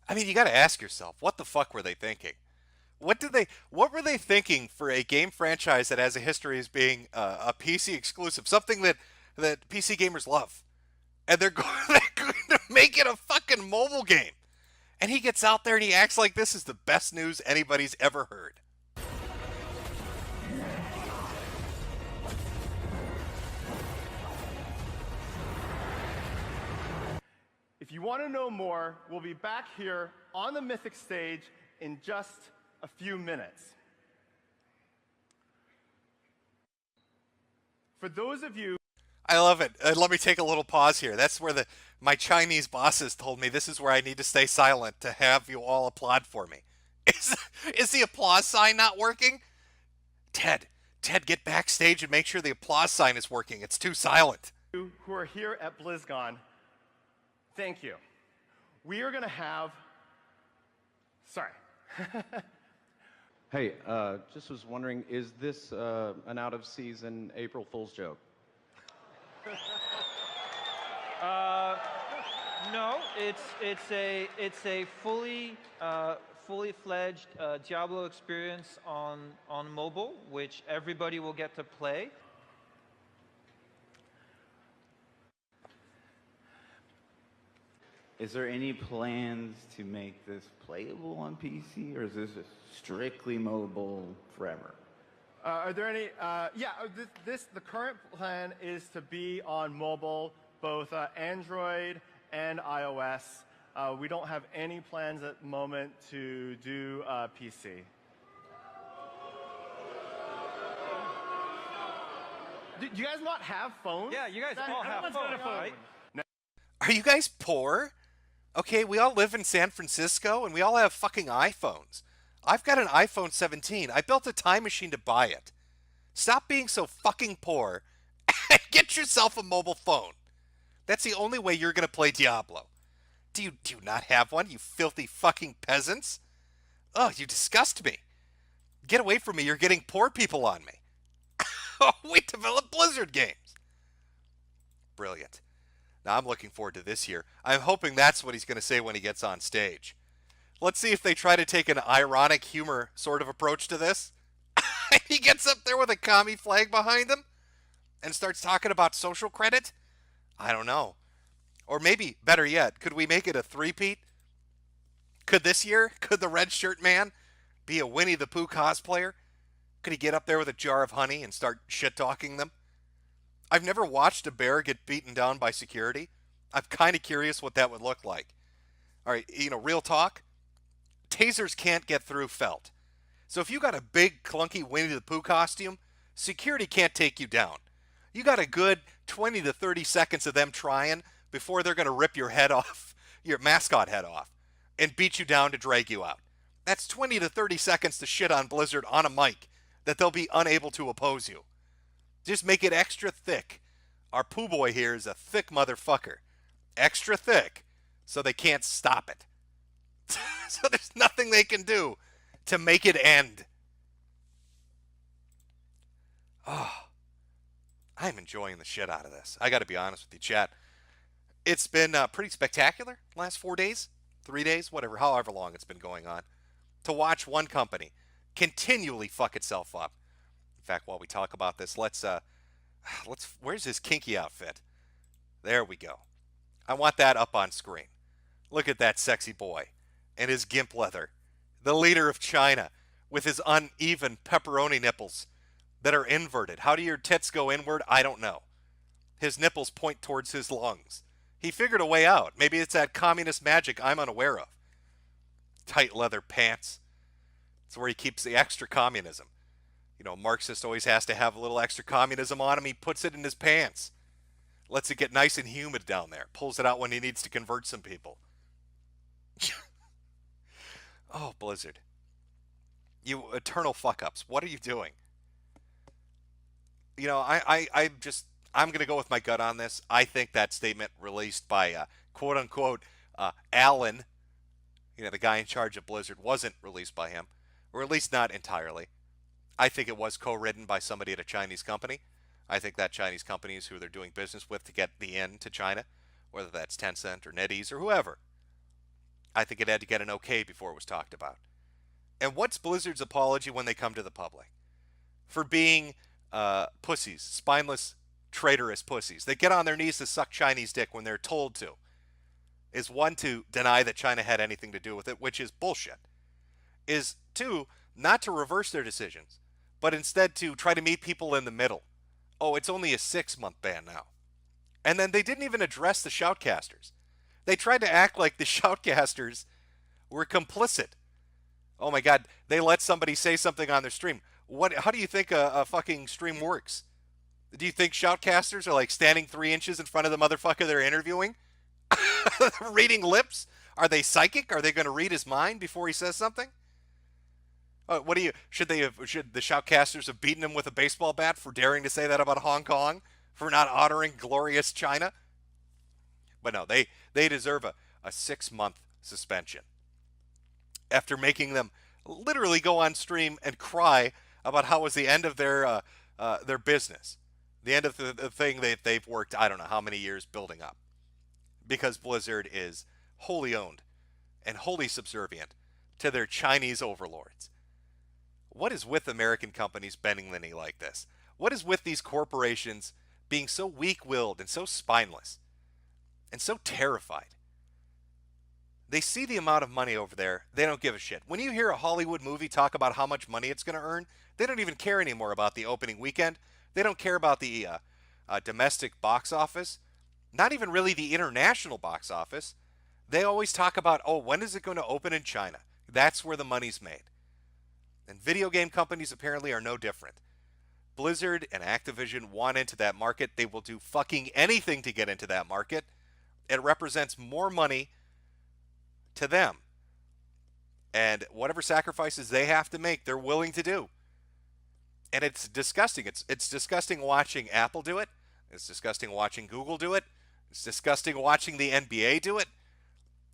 I mean, you got to ask yourself, what the fuck were they thinking? What were they thinking for a game franchise that has a history as being a PC exclusive, something that PC gamers love, and they're going to make it a fucking mobile game? And he gets out there and he acts like this is the best news anybody's ever heard. If you want to know more, we'll be back here on the Mythic stage in just a few minutes. For those of you... I love it. Let me take a little pause here. That's where my Chinese bosses told me this is where I need to stay silent to have you all applaud for me. Is the applause sign not working? Ted, get backstage and make sure the applause sign is working. It's too silent. Who are here at BlizzCon, thank you. We are going to have... Sorry. Hey, just was wondering, is this an out-of-season April Fool's joke? No, it's a fully fledged Diablo experience on mobile, which everybody will get to play. Is there any plans to make this playable on PC, or is this strictly mobile forever? Are there any? The current plan is to be on mobile, both Android and iOS. We don't have any plans at the moment to do PC. Do you guys not have phones? Yeah, you guys all have phones, right? Are you guys poor? Okay, we all live in San Francisco and we all have fucking iPhones. I've got an iPhone 17. I built a time machine to buy it. Stop being so fucking poor and get yourself a mobile phone. That's the only way you're going to play Diablo. Do you not have one, you filthy fucking peasants? Oh, you disgust me. Get away from me, you're getting poor people on me. Oh, we develop Blizzard games. Brilliant. Now, I'm looking forward to this year. I'm hoping that's what he's going to say when he gets on stage. Let's see if they try to take an ironic humor sort of approach to this. He gets up there with a commie flag behind him and starts talking about social credit. I don't know. Or maybe, better yet, could we make it a three-peat? Could this year, could the red shirt man be a Winnie the Pooh cosplayer? Could he get up there with a jar of honey and start shit-talking them? I've never watched a bear get beaten down by security. I'm kind of curious what that would look like. All right, real talk. Tasers can't get through felt. So if you got a big, clunky Winnie the Pooh costume, security can't take you down. You got a good 20 to 30 seconds of them trying before they're going to rip your head off, your mascot head off, and beat you down to drag you out. That's 20 to 30 seconds to shit on Blizzard on a mic that they'll be unable to oppose you. Just make it extra thick. Our Pooh Boy here is a thick motherfucker. Extra thick, so they can't stop it. So there's nothing they can do to make it end. Oh, I'm enjoying the shit out of this. I got to be honest with you, chat. It's been pretty spectacular last 4 days, 3 days, whatever, however long it's been going on, to watch one company continually fuck itself up. In fact, while we talk about this, let's where's his kinky outfit? There we go. I want that up on screen. Look at that sexy boy and his gimp leather. The leader of China with his uneven pepperoni nipples that are inverted. How do your tits go inward? I don't know. His nipples point towards his lungs. He figured a way out. Maybe it's that communist magic I'm unaware of. Tight leather pants. It's where he keeps the extra communism. Marxist always has to have a little extra communism on him. He puts it in his pants. Lets it get nice and humid down there. Pulls it out when he needs to convert some people. Oh, Blizzard. You eternal fuck-ups. What are you doing? I'm going to go with my gut on this. I think that statement released by quote-unquote Alan, the guy in charge of Blizzard, wasn't released by him. Or at least not entirely. I think it was co-written by somebody at a Chinese company. I think that Chinese company is who they're doing business with to get the in to China, whether that's Tencent or NetEase or whoever. I think it had to get an okay before it was talked about. And what's Blizzard's apology when they come to the public? For being pussies, spineless, traitorous pussies. They get on their knees to suck Chinese dick when they're told to. Is one, to deny that China had anything to do with it, which is bullshit. Is two, not to reverse their decisions, but instead to try to meet people in the middle. Oh, it's only a 6-month ban now. And then they didn't even address the shoutcasters. They tried to act like the shoutcasters were complicit. Oh my God, they let somebody say something on their stream. How do you think a fucking stream works? Do you think shoutcasters are like standing 3 inches in front of the motherfucker they're interviewing? Reading lips? Are they psychic? Are they going to read his mind before he says something? Should the shoutcasters have beaten him with a baseball bat for daring to say that about Hong Kong? For not honoring glorious China? But no, they deserve a 6-month suspension. After making them literally go on stream and cry about how it was the end of their business, the end of the thing that they've worked I don't know how many years building up, because Blizzard is wholly owned and wholly subservient to their Chinese overlords. What is with American companies bending the knee like this? What is with these corporations being so weak-willed and so spineless and so terrified? They see the amount of money over there, they don't give a shit. When you hear a Hollywood movie talk about how much money it's going to earn, they don't even care anymore about the opening weekend. They don't care about the domestic box office, not even really the international box office. They always talk about, oh, when is it going to open in China? That's where the money's made. And video game companies apparently are no different. Blizzard and Activision want into that market. They will do fucking anything to get into that market. It represents more money to them. And whatever sacrifices they have to make, they're willing to do. And it's disgusting. It's disgusting watching Apple do it. It's disgusting watching Google do it. It's disgusting watching the NBA do it.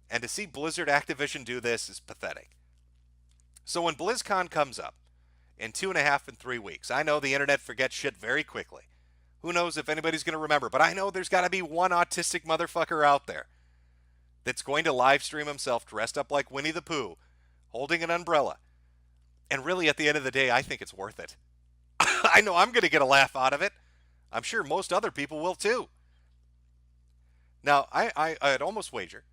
And to see Blizzard Activision do this is pathetic. So when BlizzCon comes up in 2.5 and 3 weeks, I know the internet forgets shit very quickly. Who knows if anybody's going to remember, but I know there's got to be one autistic motherfucker out there that's going to live stream himself dressed up like Winnie the Pooh, holding an umbrella. And really, at the end of the day, I think it's worth it. I know I'm going to get a laugh out of it. I'm sure most other people will too. Now, I'd almost wager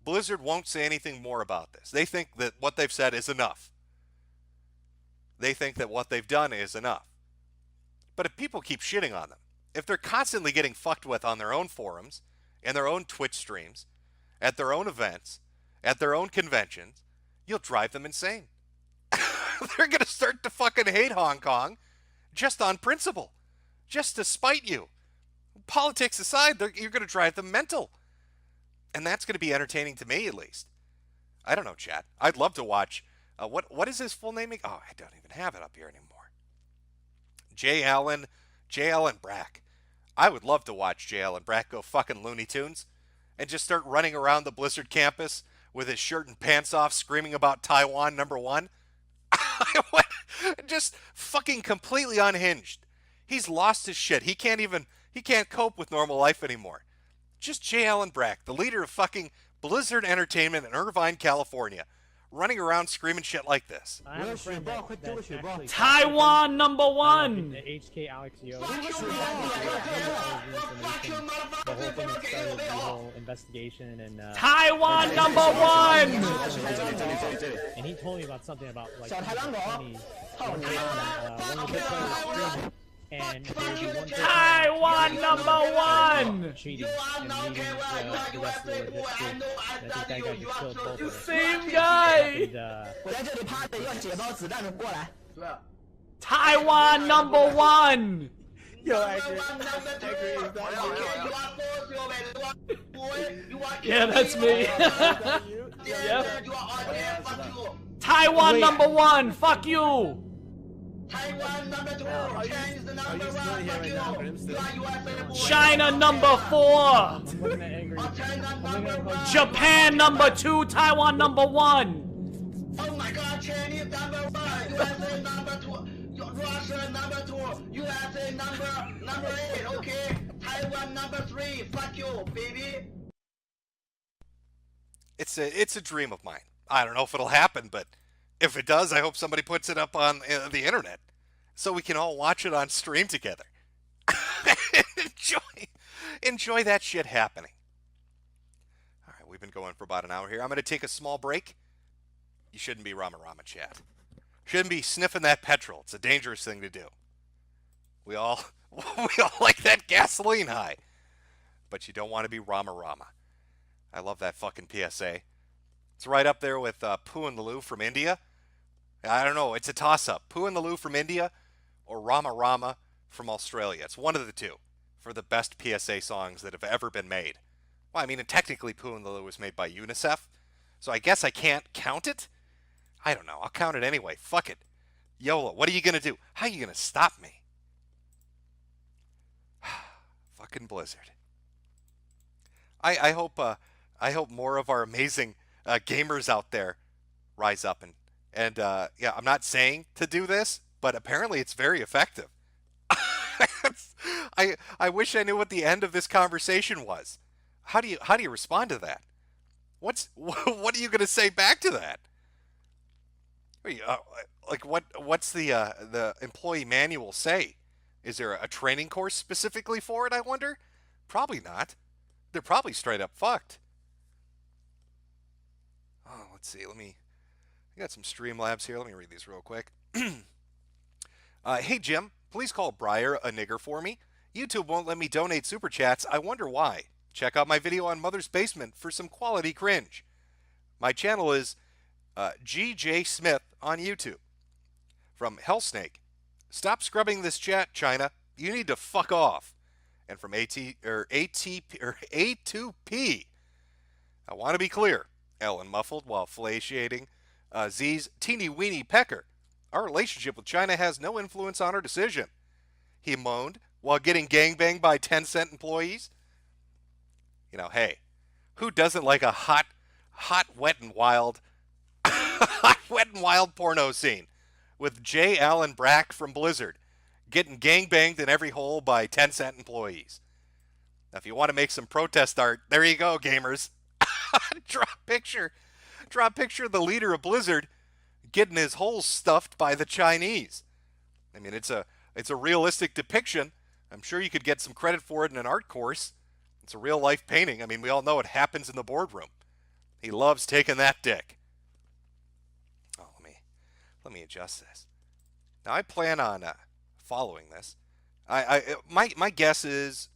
Blizzard won't say anything more about this. They think that what they've said is enough. They think that what they've done is enough. But if people keep shitting on them, if they're constantly getting fucked with on their own forums, in their own Twitch streams, at their own events, at their own conventions, you'll drive them insane. They're going to start to fucking hate Hong Kong just on principle, just to spite you. Politics aside, you're going to drive them mental. And that's going to be entertaining to me, at least. I don't know, chat. I'd love to watch. What is his full name? Oh, I don't even have it up here anymore. J. Allen Brack. I would love to watch J. Allen Brack go fucking Looney Tunes and just start running around the Blizzard campus with his shirt and pants off, screaming about Taiwan #1. Just fucking completely unhinged. He's lost his shit. He can't cope with normal life anymore. Just J. Allen Brack, the leader of fucking Blizzard Entertainment in Irvine, California, running around screaming shit like this. I have a friend that's actually Taiwan #1. the HK Alex Yo. The whole thing that started the whole investigation and Taiwan #1. And he told me about something about like funny one of the big players streaming. And Taiwan #1. cheating and leaving the rest of the legit team. And I think that guy just killed both of them. Same guy. And, Taiwan #1. Yeah, that's me. Yep. Taiwan #1. Fuck you. Taiwan #2, Chinese #1, fuck you. China #4. I'm looking at angry. Japan #2. Taiwan #1. Oh my god, Chinese #1, USA #2, Russia #2, USA number 8, okay? Taiwan #3, fuck you, baby. It's a dream of mine. I don't know if it'll happen, but if it does, I hope somebody puts it up on the internet so we can all watch it on stream together. Enjoy that shit happening. All right, we've been going for about an hour here. I'm going to take a small break. You shouldn't be Rama chat. Shouldn't be sniffing that petrol. It's a dangerous thing to do. We all like that gasoline high. But you don't want to be Rama. I love that fucking PSA. It's right up there with Pooh and the Lou from India. I don't know. It's a toss-up. Pooh and the Lou from India or Rama from Australia. It's one of the two for the best PSA songs that have ever been made. Well, I mean, technically Pooh and the Lou was made by UNICEF, so I guess I can't count it. I don't know. I'll count it anyway. Fuck it. YOLO. What are you going to do? How are you going to stop me? Fucking Blizzard. I hope more of our amazing gamers out there rise up and And yeah, I'm not saying to do this, but apparently it's very effective. I wish I knew what the end of this conversation was. How do you respond to that? What are you going to say back to that? Like what's the employee manual say? Is there a training course specifically for it? I wonder. Probably not. They're probably straight up fucked. Oh, let's see. I got some Streamlabs here. Let me read these real quick. Hey Jim, please call Briar a nigger for me. YouTube won't let me donate super chats. I wonder why. Check out my video on Mother's Basement for some quality cringe. My channel is GJ Smith on YouTube. From Hellsnake, stop scrubbing this chat, China. You need to fuck off. And from A2P, I want to be clear. Ellen muffled while fellatiating Z's teeny weeny pecker. Our relationship with China has no influence on our decision. He moaned while getting gangbanged by 10-cent employees. You know, hey, who doesn't like a hot, wet and wild, wet and wild porno scene with J. Allen Brack from Blizzard getting gangbanged in every hole by 10-cent employees? Now, if you want to make some protest art, there you go, gamers. Draw a picture of the leader of Blizzard getting his holes stuffed by the Chinese. I mean, it's a realistic depiction. I'm sure you could get some credit for it in an art course. It's a real life painting. I mean, we all know it happens in the boardroom. He loves taking that dick. Oh, let me adjust this. Now I plan on following this. My guess is,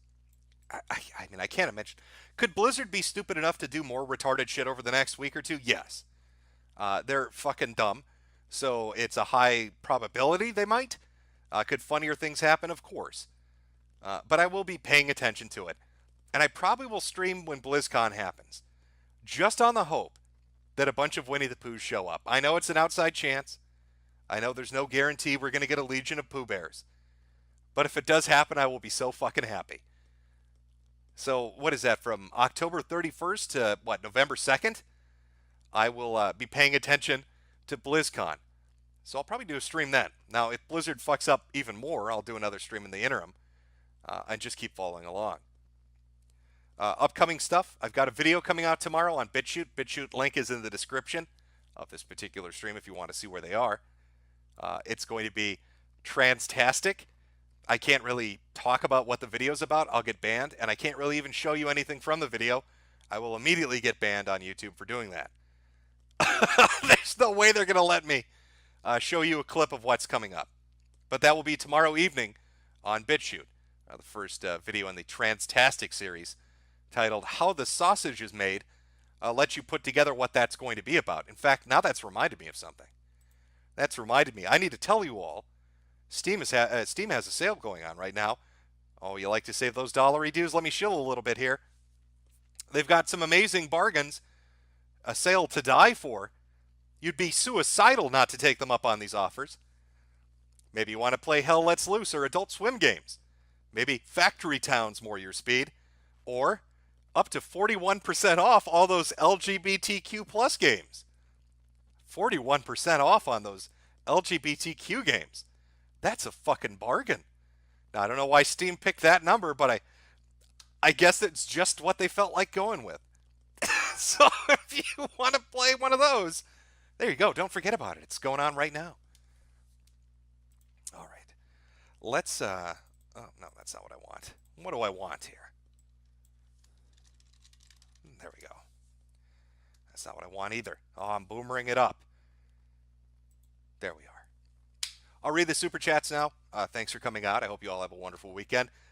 I mean, I can't imagine. Could Blizzard be stupid enough to do more retarded shit over the next week or two? Yes. They're fucking dumb, so it's a high probability they might. Could funnier things happen? Of course. But I will be paying attention to it. And I probably will stream when BlizzCon happens. Just on the hope that a bunch of Winnie the Poohs show up. I know it's an outside chance. I know there's no guarantee we're going to get a legion of Pooh Bears. But if it does happen, I will be so fucking happy. So what is that, from October 31st to, November 2nd? I will be paying attention to BlizzCon. So I'll probably do a stream then. Now, if Blizzard fucks up even more, I'll do another stream in the interim. And just keep following along. Upcoming stuff. I've got a video coming out tomorrow on BitChute. BitChute link is in the description of this particular stream if you want to see where they are. It's going to be transtastic. I can't really talk about what the video's about. I'll get banned. And I can't really even show you anything from the video. I will immediately get banned on YouTube for doing that. There's no way they're going to let me show you a clip of what's coming up. But that will be tomorrow evening on BitChute. The first video in the Transtastic series, titled How the Sausage is Made, lets you put together what that's going to be about. In fact, now that's reminded me of something. That's reminded me. I need to tell you all, Steam has a sale going on right now. Oh, you like to save those dollary dues? Let me shill a little bit here. They've got some amazing bargains, a sale to die for. You'd be suicidal not to take them up on these offers. Maybe you want to play Hell Let's Loose or Adult Swim games. Maybe Factory Town's more your speed. Or up to 41% off all those LGBTQ plus games. 41% off on those LGBTQ games. That's a fucking bargain. Now, I don't know why Steam picked that number, but I guess it's just what they felt like going with. So if you want to play one of those, there you go. Don't forget about it. It's going on right now. All right. Let's, oh, no, that's not what I want. What do I want here? There we go. That's not what I want either. Oh, I'm boomering it up. There we are. I'll read the super chats now. Thanks for coming out. I hope you all have a wonderful weekend.